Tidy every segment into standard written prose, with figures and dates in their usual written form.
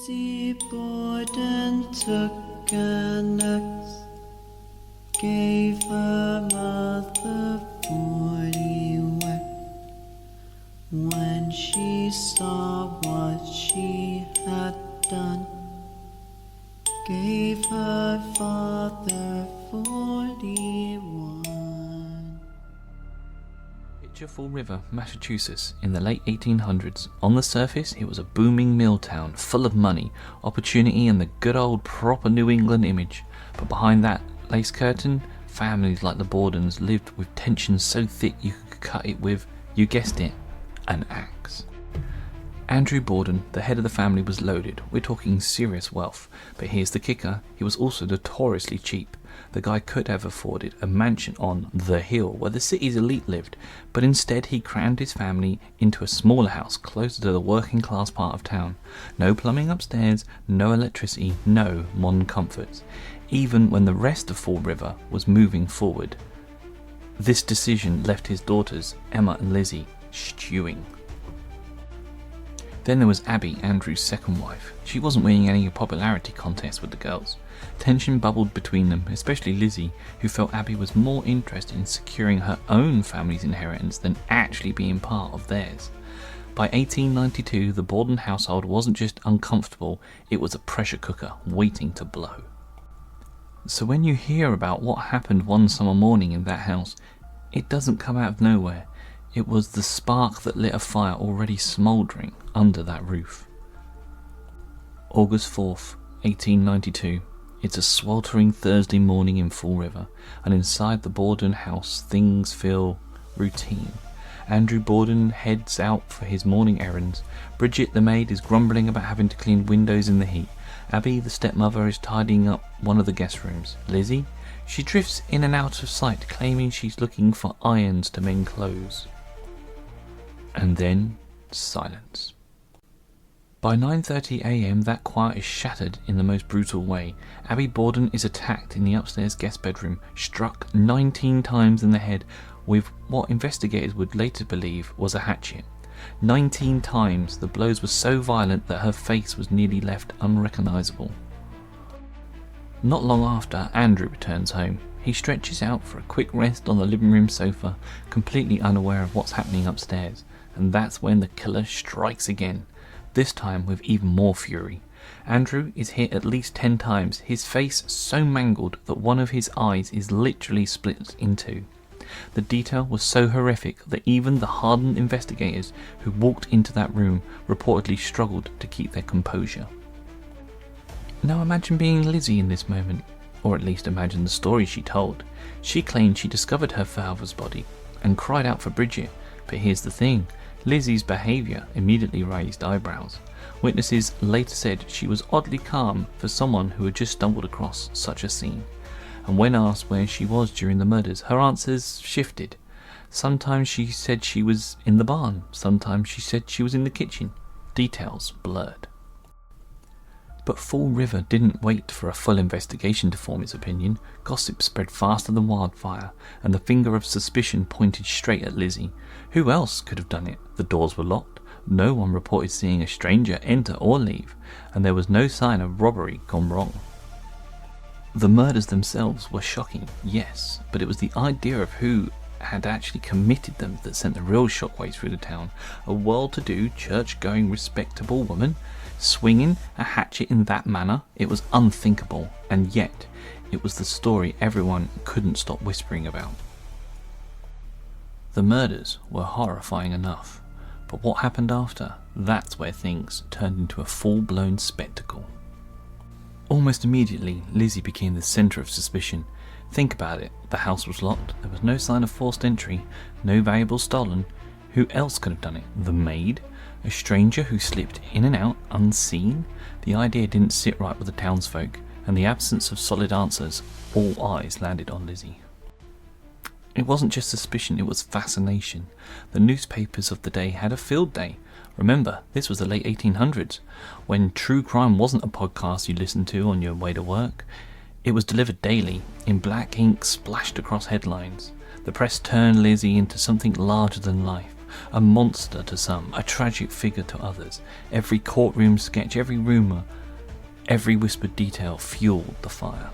Lizzie Borden took an axe, gave her mother 40 whack. When she saw what she had done, gave her father 41. Picture Fall River, Massachusetts, in the late 1800s. On the surface, it was a booming mill town, full of money, opportunity, and the good old proper New England image. But behind that lace curtain, families like the Bordens lived with tension so thick you could cut it with, you guessed it, an axe. Andrew Borden, the head of the family, was loaded. We're talking serious wealth. But here's the kicker, he was also notoriously cheap. The guy could have afforded a mansion on the hill where the city's elite lived, but instead he crammed his family into a smaller house closer to the working class part of town. No plumbing upstairs, no electricity, no modern comforts. Even when the rest of Fall River was moving forward, this decision left his daughters, Emma and Lizzie, stewing. Then there was Abby, Andrew's second wife. She wasn't winning any popularity contests with the girls. Tension bubbled between them, especially Lizzie, who felt Abby was more interested in securing her own family's inheritance than actually being part of theirs. By 1892, the Borden household wasn't just uncomfortable, it was a pressure cooker waiting to blow. So when you hear about what happened one summer morning in that house, it doesn't come out of nowhere. It was the spark that lit a fire already smouldering under that roof. August 4th, 1892. It's a sweltering Thursday morning in Fall River, and inside the Borden house things feel routine. Andrew Borden heads out for his morning errands. Bridget, the maid, is grumbling about having to clean windows in the heat. Abby, the stepmother, is tidying up one of the guest rooms. Lizzie? She drifts in and out of sight, claiming she's looking for irons to mend clothes. And then, silence. By 9:30 a.m. that quiet is shattered in the most brutal way. Abby Borden is attacked in the upstairs guest bedroom, struck 19 times in the head with what investigators would later believe was a hatchet. 19 times, the blows were so violent that her face was nearly left unrecognisable. Not long after, Andrew returns home. He stretches out for a quick rest on the living room sofa, completely unaware of what's happening upstairs. And that's when the killer strikes again, this time with even more fury. Andrew is hit at least 10 times, his face so mangled that one of his eyes is literally split in two. The detail was so horrific that even the hardened investigators who walked into that room reportedly struggled to keep their composure. Now imagine being Lizzie in this moment, or at least imagine the story she told. She claimed she discovered her father's body and cried out for Bridget, but here's the thing, Lizzie's behaviour immediately raised eyebrows. Witnesses later said she was oddly calm for someone who had just stumbled across such a scene. And when asked where she was during the murders, her answers shifted. Sometimes she said she was in the barn, sometimes she said she was in the kitchen. Details blurred. But Fall River didn't wait for a full investigation to form its opinion. Gossip spread faster than wildfire, and the finger of suspicion pointed straight at Lizzie. Who else could have done it? The doors were locked, no one reported seeing a stranger enter or leave, and there was no sign of robbery gone wrong. The murders themselves were shocking, yes, but it was the idea of who had actually committed them that sent the real shockwaves through the town. A well-to-do, church-going, respectable woman swinging a hatchet in that manner, it was unthinkable, and yet it was the story everyone couldn't stop whispering about. The murders were horrifying enough, but what happened after? That's where things turned into a full-blown spectacle. Almost immediately, Lizzie became the centre of suspicion. Think about it, the house was locked, there was no sign of forced entry, no valuables stolen. Who else could have done it? The maid? A stranger who slipped in and out unseen? The idea didn't sit right with the townsfolk, and the absence of solid answers, all eyes landed on Lizzie. It wasn't just suspicion, it was fascination. The newspapers of the day had a field day. Remember, this was the late 1800s, when true crime wasn't a podcast you listened to on your way to work. It was delivered daily, in black ink splashed across headlines. The press turned Lizzie into something larger than life. A monster to some, a tragic figure to others. Every courtroom sketch, every rumour Every whispered detail fueled the fire.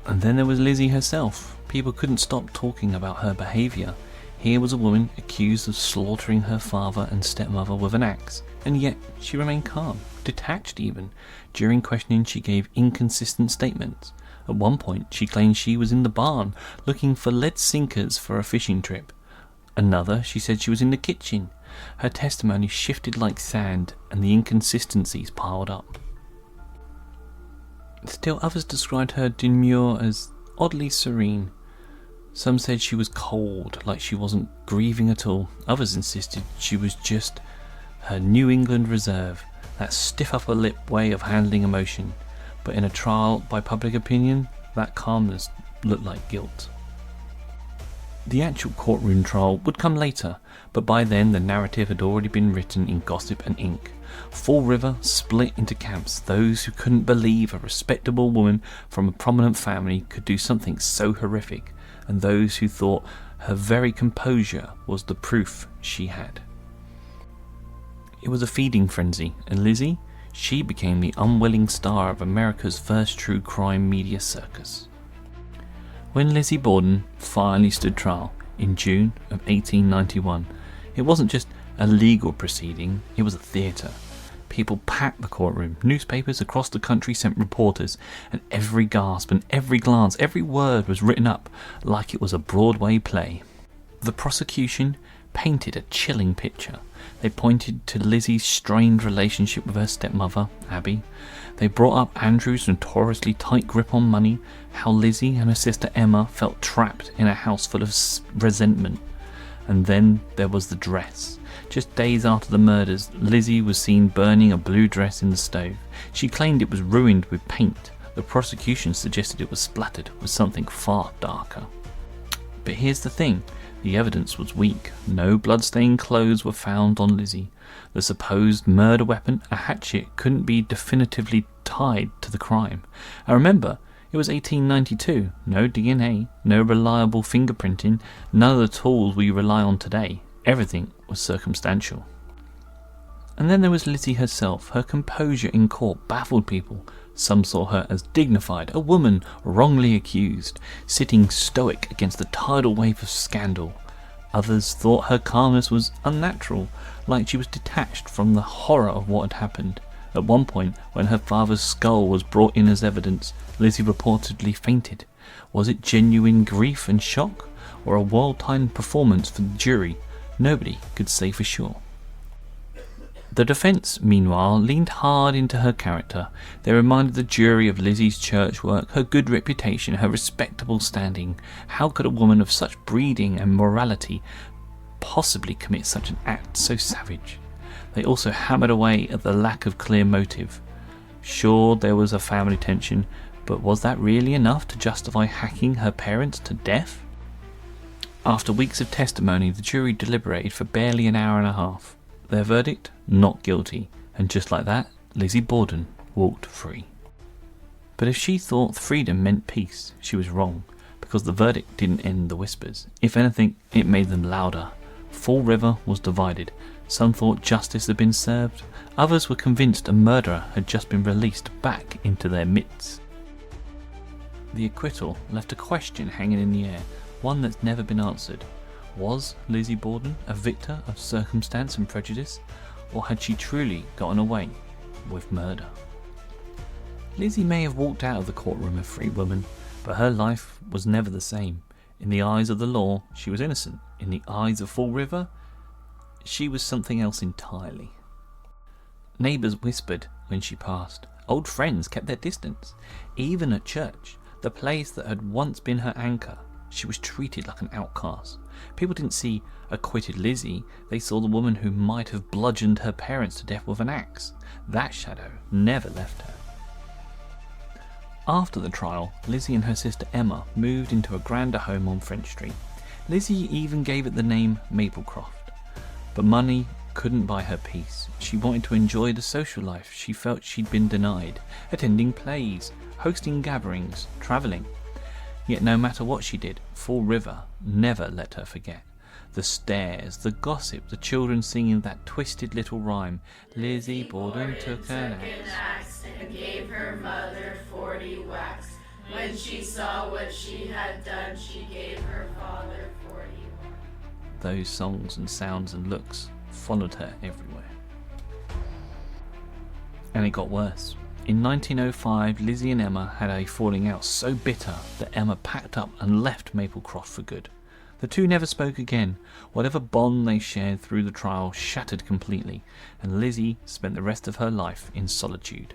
And then there was Lizzie herself. People couldn't stop talking about her behaviour. Here was a woman accused of slaughtering her father and stepmother with an axe, and yet she remained calm, detached even. During questioning she gave inconsistent statements. At one point she claimed she was in the barn looking for lead sinkers for a fishing trip. Another, she said she was in the kitchen. Her testimony shifted like sand, and the inconsistencies piled up. Still others described her demure as oddly serene. Some said she was cold, like she wasn't grieving at all. Others insisted she was just her New England reserve, that stiff upper lip way of handling emotion. But in a trial by public opinion, that calmness looked like guilt. The actual courtroom trial would come later, but by then the narrative had already been written in gossip and ink. Fall River split into camps, those who couldn't believe a respectable woman from a prominent family could do something so horrific, and those who thought her very composure was the proof she had. It was a feeding frenzy, and Lizzie, she became the unwilling star of America's first true crime media circus. When Lizzie Borden finally stood trial in June of 1891, it wasn't just a legal proceeding, it was a theatre. People packed the courtroom, newspapers across the country sent reporters, and every gasp and every glance, every word was written up like it was a Broadway play. The prosecution painted a chilling picture. They pointed to Lizzie's strained relationship with her stepmother, Abby. They brought up Andrew's notoriously tight grip on money, how Lizzie and her sister Emma felt trapped in a house full of resentment. And then there was the dress. Just days after the murders, Lizzie was seen burning a blue dress in the stove. She claimed it was ruined with paint. The prosecution suggested it was splattered with something far darker. But here's the thing. The evidence was weak. No blood-stained clothes were found on Lizzie. The supposed murder weapon, a hatchet, couldn't be definitively tied to the crime. And remember, it was 1892. No DNA, no reliable fingerprinting, none of the tools we rely on today. Everything was circumstantial. And then there was Lizzie herself. Her composure in court baffled people. Some saw her as dignified, a woman wrongly accused, sitting stoic against the tidal wave of scandal. Others thought her calmness was unnatural, like she was detached from the horror of what had happened. At one point, when her father's skull was brought in as evidence, Lizzie reportedly fainted. Was it genuine grief and shock, or a well-timed performance for the jury? Nobody could say for sure. The defence, meanwhile, leaned hard into her character. They reminded the jury of Lizzie's church work, her good reputation, her respectable standing. How could a woman of such breeding and morality possibly commit such an act so savage? They also hammered away at the lack of clear motive. Sure, there was a family tension, but was that really enough to justify hacking her parents to death? After weeks of testimony, the jury deliberated for barely an hour and a half. Their verdict? Not guilty. And just like that, Lizzie Borden walked free. But if she thought freedom meant peace, she was wrong, because the verdict didn't end the whispers. If anything, it made them louder. Fall River was divided. Some thought justice had been served. Others were convinced a murderer had just been released back into their midst. The acquittal left a question hanging in the air, one that's never been answered. Was Lizzie Borden a victim of circumstance and prejudice, or had she truly gotten away with murder? Lizzie may have walked out of the courtroom a free woman, but her life was never the same. In the eyes of the law, she was innocent. In the eyes of Fall River, she was something else entirely. Neighbours whispered when she passed. Old friends kept their distance. Even at church, the place that had once been her anchor, she was treated like an outcast. People didn't see acquitted Lizzie, they saw the woman who might have bludgeoned her parents to death with an axe. That shadow never left her. After the trial, Lizzie and her sister Emma moved into a grander home on French Street. Lizzie even gave it the name Maplecroft. But money couldn't buy her peace. She wanted to enjoy the social life she felt she'd been denied, attending plays, hosting gatherings, travelling. Yet no matter what she did, Fall River never let her forget. The stares, the gossip, the children singing that twisted little rhyme. Lizzie Borden took an axe and gave her mother 40 whacks. When she saw what she had done, she gave her father 40 whacks. Those songs and sounds and looks followed her everywhere. And it got worse. In 1905, Lizzie and Emma had a falling out so bitter that Emma packed up and left Maplecroft for good. The two never spoke again. Whatever bond they shared through the trial shattered completely, and Lizzie spent the rest of her life in solitude.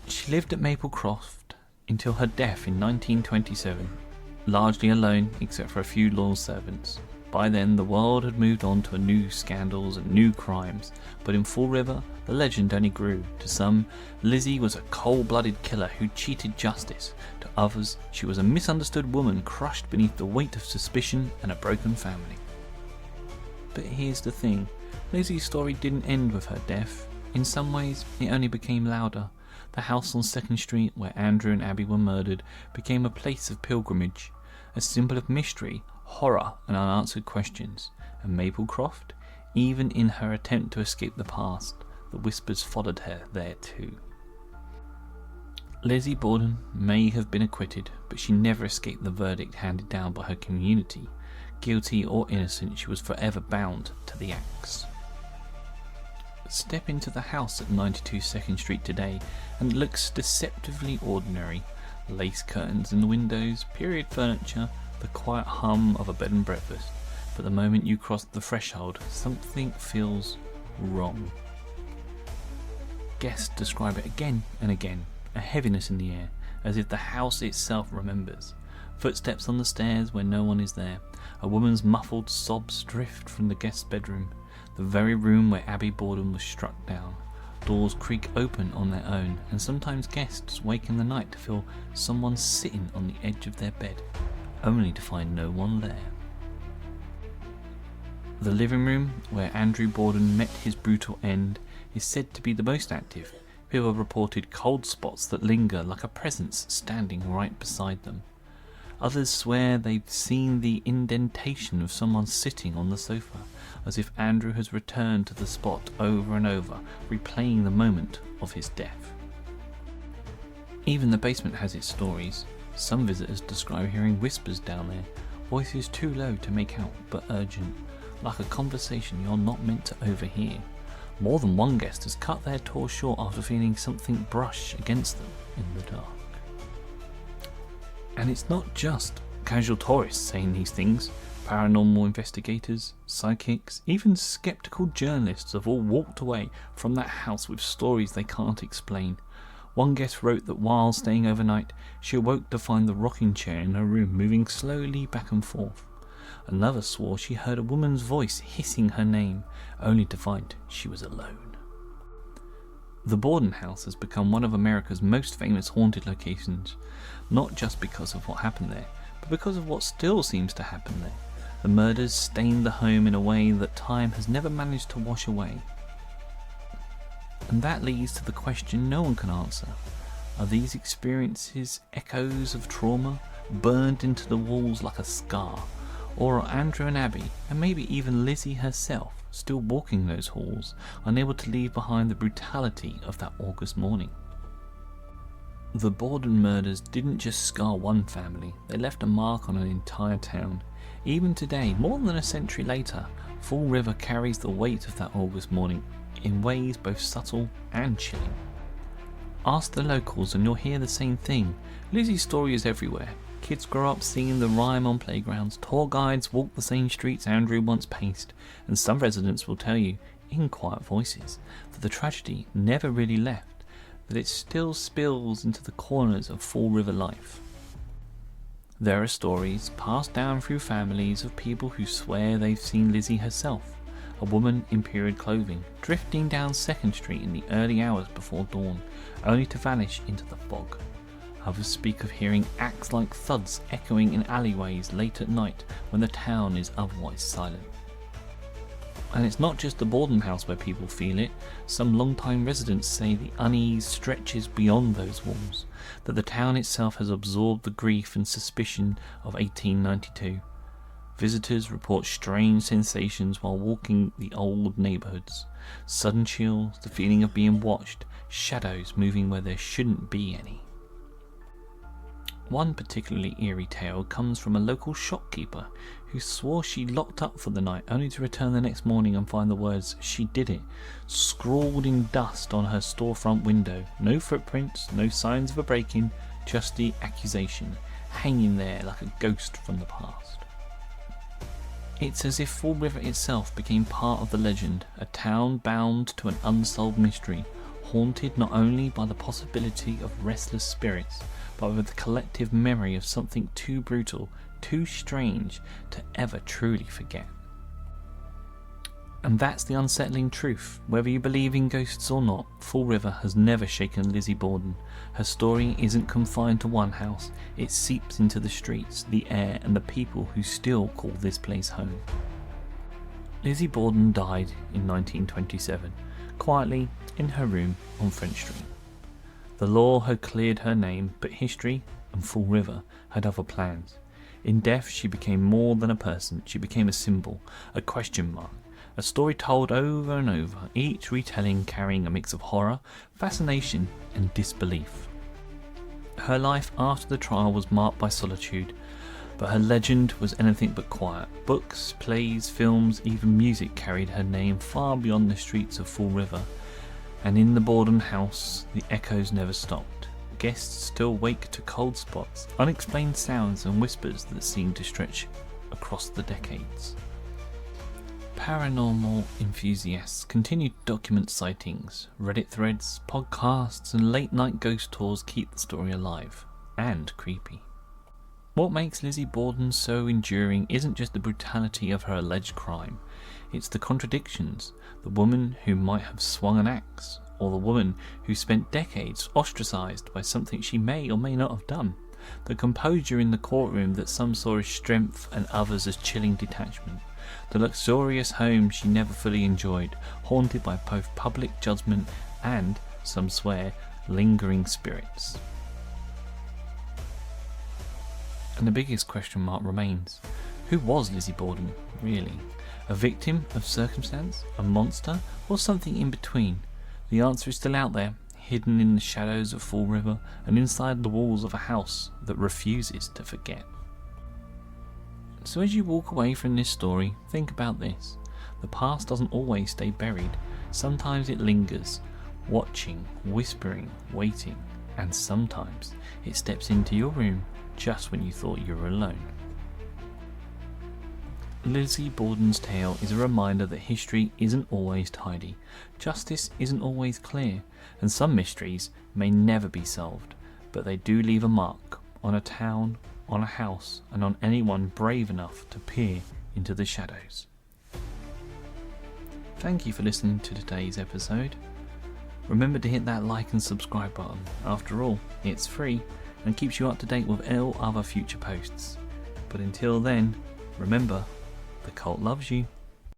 She lived at Maplecroft until her death in 1927, largely alone except for a few law servants. By then the world had moved on to new scandals and new crimes, but in Fall River the legend only grew. To some, Lizzie was a cold-blooded killer who cheated justice. To others, she was a misunderstood woman crushed beneath the weight of suspicion and a broken family. But here's the thing, Lizzie's story didn't end with her death. In some ways, it only became louder. The house on 2nd Street where Andrew and Abby were murdered became a place of pilgrimage, a symbol of mystery, horror and unanswered questions. And Maplecroft, even in her attempt to escape the past, the whispers followed her there too. Lizzie Borden may have been acquitted, but she never escaped the verdict handed down by her community. Guilty or innocent, she was forever bound to the axe. Step into the house at 92 2nd Street today and it looks deceptively ordinary. Lace curtains in the windows, period furniture, the quiet hum of a bed and breakfast. But the moment you cross the threshold, something feels wrong. Guests describe it again and again, a heaviness in the air, as if the house itself remembers. Footsteps on the stairs where no one is there. A woman's muffled sobs drift from the guest's bedroom, the very room where Abby Borden was struck down. Doors creak open on their own, and sometimes guests wake in the night to feel someone sitting on the edge of their bed, only to find no one there. The living room where Andrew Borden met his brutal end is said to be the most active. People have reported cold spots that linger like a presence standing right beside them. Others swear they've seen the indentation of someone sitting on the sofa, as if Andrew has returned to the spot over and over, replaying the moment of his death. Even the basement has its stories. Some visitors describe hearing whispers down there, voices too low to make out but urgent, like a conversation you're not meant to overhear. More than one guest has cut their tour short after feeling something brush against them in the dark. And it's not just casual tourists saying these things. Paranormal investigators, psychics, even skeptical journalists have all walked away from that house with stories they can't explain. One guest wrote that while staying overnight, she awoke to find the rocking chair in her room moving slowly back and forth. Another swore she heard a woman's voice hissing her name, only to find she was alone. The Borden house has become one of America's most famous haunted locations, not just because of what happened there, but because of what still seems to happen there. The murders stained the home in a way that time has never managed to wash away. And that leads to the question no one can answer. Are these experiences echoes of trauma, burned into the walls like a scar? Or are Andrew and Abby, and maybe even Lizzie herself, still walking those halls, unable to leave behind the brutality of that August morning? The Borden murders didn't just scar one family, they left a mark on an entire town. Even today, more than a century later, Fall River carries the weight of that August morning in ways both subtle and chilling. Ask the locals and you'll hear the same thing. Lizzie's story is everywhere. Kids grow up singing the rhyme on playgrounds, tour guides walk the same streets Andrew once paced, and some residents will tell you, in quiet voices, that the tragedy never really left, that it still spills into the corners of Fall River life. There are stories passed down through families of people who swear they've seen Lizzie herself, a woman in period clothing, drifting down 2nd Street in the early hours before dawn, only to vanish into the fog. Others speak of hearing axe-like thuds echoing in alleyways late at night when the town is otherwise silent. And it's not just the Borden house where people feel it. Some long-time residents say the unease stretches beyond those walls, that the town itself has absorbed the grief and suspicion of 1892. Visitors report strange sensations while walking the old neighbourhoods. Sudden chills, the feeling of being watched, shadows moving where there shouldn't be any. One particularly eerie tale comes from a local shopkeeper who swore she locked up for the night only to return the next morning and find the words "she did it" scrawled in dust on her storefront window. No footprints, no signs of a break-in, just the accusation hanging there like a ghost from the past. It's as if Fall River itself became part of the legend, a town bound to an unsolved mystery, haunted not only by the possibility of restless spirits, but with the collective memory of something too brutal, too strange to ever truly forget. And that's the unsettling truth. Whether you believe in ghosts or not, Fall River has never shaken Lizzie Borden. Her story isn't confined to one house, it seeps into the streets, the air, and the people who still call this place home. Lizzie Borden died in 1927, quietly in her room on French Street. The law had cleared her name, but history and Fall River had other plans. In death, she became more than a person. She became a symbol, a question mark, a story told over and over, each retelling carrying a mix of horror, fascination, and disbelief. Her life after the trial was marked by solitude, but her legend was anything but quiet. Books, plays, films, even music carried her name far beyond the streets of Fall River. And in the Borden house, the echoes never stopped. Guests still wake to cold spots, unexplained sounds and whispers that seem to stretch across the decades. Paranormal enthusiasts continue to document sightings. Reddit threads, podcasts, and late-night ghost tours keep the story alive and creepy. What makes Lizzie Borden so enduring isn't just the brutality of her alleged crime, it's the contradictions. The woman who might have swung an axe, or the woman who spent decades ostracised by something she may or may not have done. The composure in the courtroom that some saw as strength and others as chilling detachment. The luxurious home she never fully enjoyed, haunted by both public judgment and, some swear, lingering spirits. And the biggest question mark remains. Who was Lizzie Borden, really? A victim of circumstance? A monster? Or something in between? The answer is still out there, hidden in the shadows of Fall River and inside the walls of a house that refuses to forget. So as you walk away from this story, think about this. The past doesn't always stay buried. Sometimes it lingers, watching, whispering, waiting, and sometimes it steps into your room just when you thought you were alone. Lizzie Borden's tale is a reminder that history isn't always tidy, justice isn't always clear, and some mysteries may never be solved, but they do leave a mark on a town, on a house, and on anyone brave enough to peer into the shadows. Thank you for listening to today's episode. Remember to hit that like and subscribe button. After all, it's free and keeps you up to date with all other future posts. But until then, remember, the cult loves you.